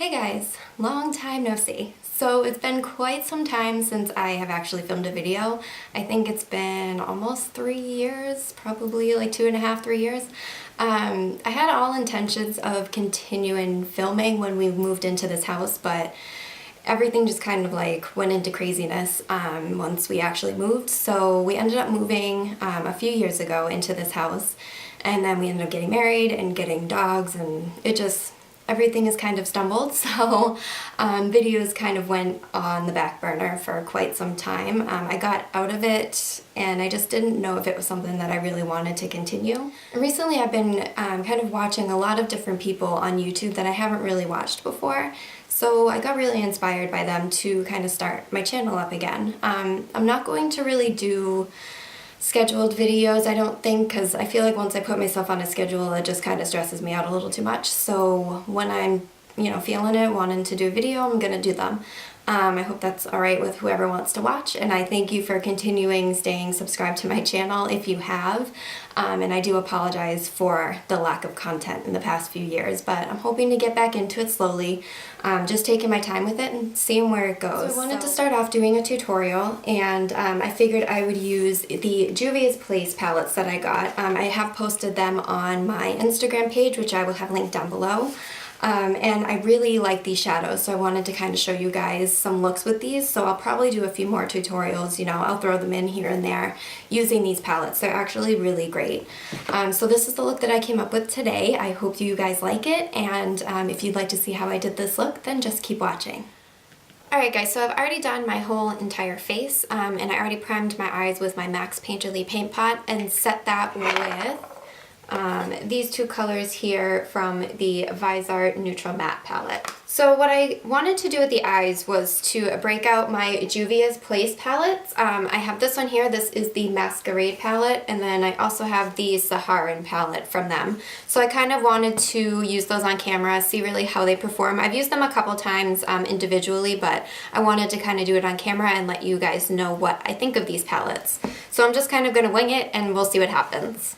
Hey guys, long time no see. So it's been quite some time since I have actually filmed a video. I think it's been almost 3 years, probably like 2.5, 3 years. I had all intentions of continuing filming when we moved into this house, but everything just kind of like went into craziness once we actually moved. So we ended up moving a few years ago into this house, and then we ended up getting married and getting dogs, and everything has kind of stumbled, so videos kind of went on the back burner for quite some time. I got out of it and I just didn't know if it was something that I really wanted to continue. And recently I've been kind of watching a lot of different people on YouTube that I haven't really watched before, so I got really inspired by them to kind of start my channel up again. I'm not going to really do scheduled videos, I don't think, because I feel like once I put myself on a schedule it just kind of stresses me out a little too much. So when I'm, feeling it, wanting to do a video, I'm gonna do them. I hope that's alright with whoever wants to watch, and I thank you for continuing staying subscribed to my channel if you have, and I do apologize for the lack of content in the past few years, but I'm hoping to get back into it slowly, just taking my time with it and seeing where it goes. So I wanted to start off doing a tutorial, and I figured I would use the Juvia's Place palettes that I got. I have posted them on my Instagram page, which I will have linked down below. And I really like these shadows, so I wanted to kind of show you guys some looks with these, so I'll probably do a few more tutorials, I'll throw them in here and there using these palettes. They're actually really great. So this is the look that I came up with today. I hope you guys like it, and if you'd like to see how I did this look, then just keep watching. Alright guys, so I've already done my whole entire face, and I already primed my eyes with my MAC Painterly paint pot and set that with these two colors here from the Viseart Neutral Matte palette. So what I wanted to do with the eyes was to break out my Juvia's Place palettes. I have this one here, this is the Masquerade palette, and then I also have the Saharan palette from them. So I kind of wanted to use those on camera, see really how they perform. I've used them a couple times individually, but I wanted to kind of do it on camera and let you guys know what I think of these palettes. So I'm just kind of going to wing it and we'll see what happens.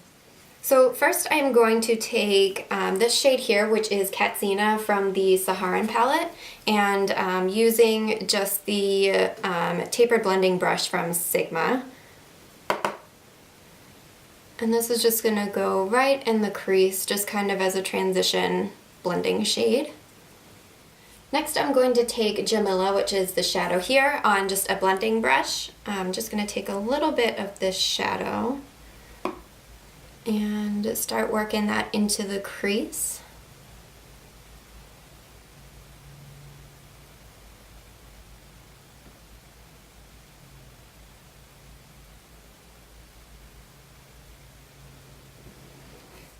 So first I'm going to take this shade here, which is Katsina from the Saharan palette, and using just the tapered blending brush from Sigma. And this is just going to go right in the crease, just kind of as a transition blending shade. Next I'm going to take Jamila, which is the shadow here, on just a blending brush. I'm just going to take a little bit of this shadow and start working that into the crease.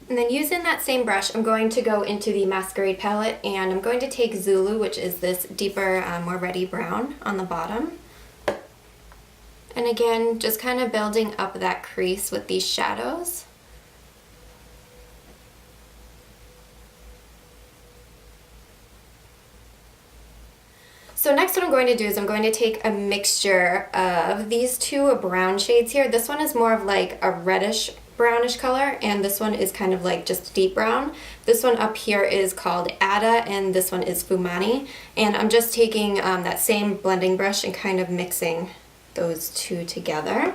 And then using that same brush, I'm going to go into the Masquerade palette, and I'm going to take Zulu, which is this deeper, more reddy brown on the bottom. And again, just kind of building up that crease with these shadows. So next what I'm going to do is I'm going to take a mixture of these two brown shades here. This one is more of like a reddish brownish color, and this one is kind of like just deep brown. This one up here is called Ada, and this one is Fulani. And I'm just taking that same blending brush and kind of mixing those two together.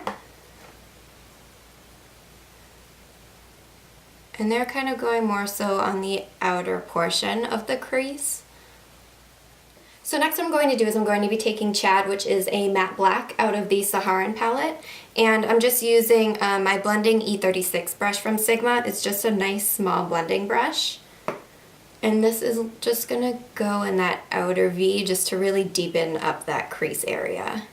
And they're kind of going more so on the outer portion of the crease. So next what I'm going to do is I'm going to be taking Chad, which is a matte black out of the Saharan palette, and I'm just using my blending E36 brush from Sigma. It's just a nice small blending brush, and this is just going to go in that outer V just to really deepen up that crease area.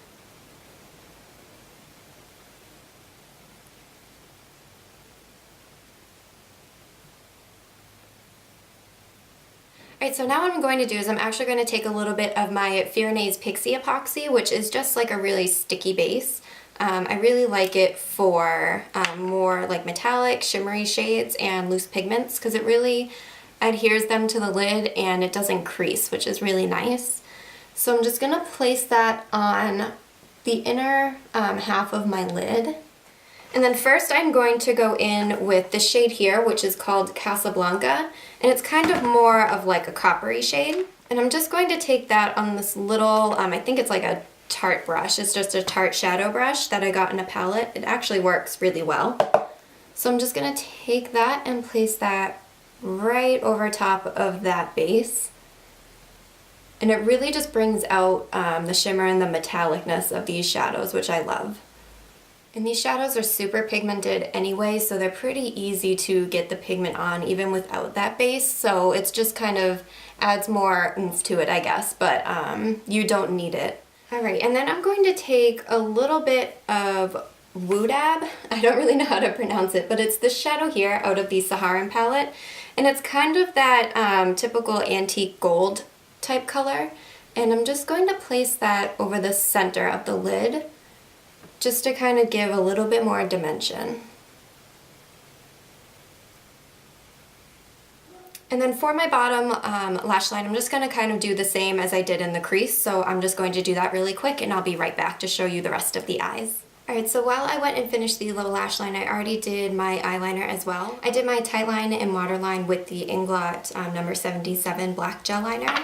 Alright, so now what I'm going to do is I'm actually going to take a little bit of my Firenze Pixie Epoxy, which is just like a really sticky base. I really like it for more like metallic, shimmery shades and loose pigments, because it really adheres them to the lid and it doesn't crease, which is really nice. So I'm just going to place that on the inner half of my lid. And then first I'm going to go in with the shade here, which is called Casablanca, and it's kind of more of like a coppery shade. And I'm just going to take that on this little, I think it's like a Tarte brush. It's just a Tarte shadow brush that I got in a palette. It actually works really well. So I'm just going to take that and place that right over top of that base. And it really just brings out the shimmer and the metallicness of these shadows, which I love. And these shadows are super pigmented anyway, so they're pretty easy to get the pigment on even without that base. So it's just kind of adds more oomph to it, I guess, but you don't need it. All right, and then I'm going to take a little bit of Woodab. I don't really know how to pronounce it, but it's this shadow here out of the Saharan palette. And it's kind of that typical antique gold type color. And I'm just going to place that over the center of the lid, just to kind of give a little bit more dimension. And then for my bottom lash line, I'm just going to kind of do the same as I did in the crease. So I'm just going to do that really quick and I'll be right back to show you the rest of the eyes. Alright, so while I went and finished the little lash line, I already did my eyeliner as well. I did my tight line and waterline with the Inglot number 77 black gel liner.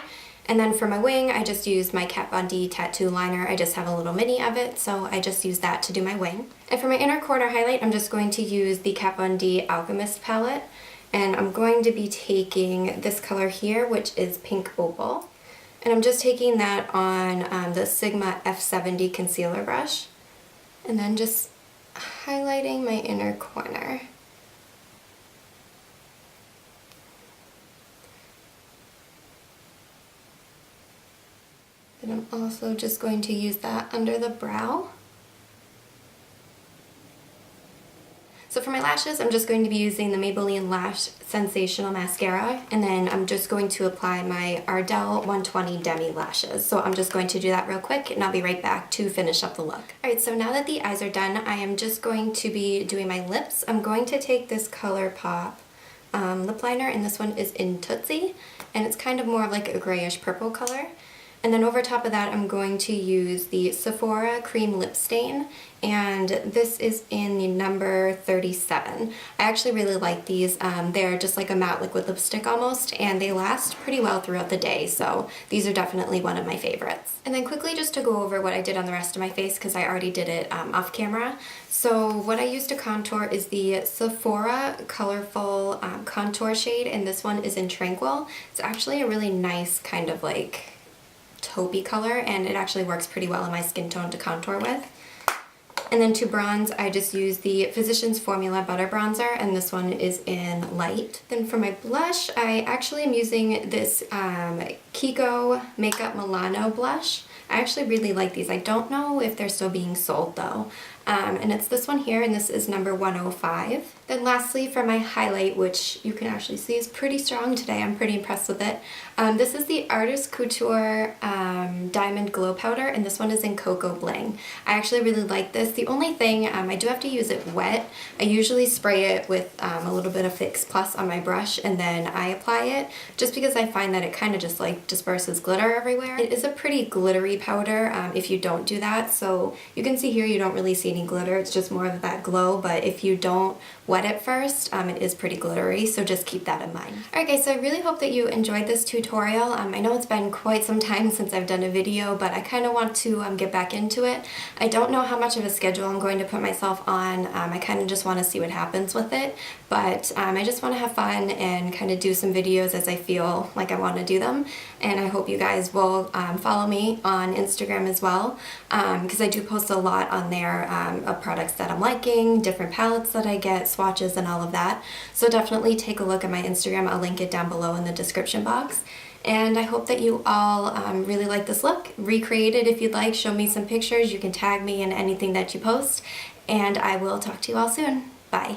And then for my wing, I just used my Kat Von D tattoo liner. I just have a little mini of it, so I just used that to do my wing. And for my inner corner highlight, I'm just going to use the Kat Von D Alchemist palette. And I'm going to be taking this color here, which is Pink Opal. And I'm just taking that on the Sigma F70 concealer brush. And then just highlighting my inner corner. And I'm also just going to use that under the brow. So for my lashes, I'm just going to be using the Maybelline Lash Sensational Mascara, and then I'm just going to apply my Ardell 120 Demi Lashes. So I'm just going to do that real quick, and I'll be right back to finish up the look. Alright, so now that the eyes are done, I am just going to be doing my lips. I'm going to take this ColourPop lip liner, and this one is in Tootsie, and it's kind of more like a grayish purple color. And then over top of that, I'm going to use the Sephora Cream Lip Stain, and this is in the number 37. I actually really like these. They're just like a matte liquid lipstick almost, and they last pretty well throughout the day, so these are definitely one of my favorites. And then quickly just to go over what I did on the rest of my face, because I already did it off camera. So what I used to contour is the Sephora Colorful Contour shade, and this one is in Tranquil. It's actually a really nice kind of like taupey color, and it actually works pretty well in my skin tone to contour with. And then to bronze, I just used the Physicians Formula Butter Bronzer, and this one is in Light. Then for my blush, I actually am using this Kiko Makeup Milano blush. I actually really like these. I don't know if they're still being sold though. And it's this one here, and this is number 105. Then lastly, for my highlight, which you can actually see is pretty strong today, I'm pretty impressed with it. This is the Artist Couture Diamond Glow Powder, and this one is in Coco Bling. I actually really like this. The only thing, I do have to use it wet. I usually spray it with a little bit of Fix Plus on my brush, and then I apply it, just because I find that it kind of just like disperses glitter everywhere. It is a pretty glittery powder if you don't do that, so you can see here you don't really see any glitter, it's just more of that glow, but if you don't wet it first, it is pretty glittery, so just keep that in mind. Alright guys, so I really hope that you enjoyed this tutorial. I know it's been quite some time since I've done a video, but I kind of want to get back into it. I don't know how much of a schedule I'm going to put myself on. I kind of just want to see what happens with it, but I just want to have fun and kind of do some videos as I feel like I want to do them, and I hope you guys will follow me on Instagram as well, because I do post a lot on there of products that I'm liking, different palettes that I get, swatches, and all of that. So definitely take a look at my Instagram. I'll link it down below in the description box. And I hope that you all really like this look. Recreate it if you'd like. Show me some pictures. You can tag me in anything that you post. And I will talk to you all soon. Bye.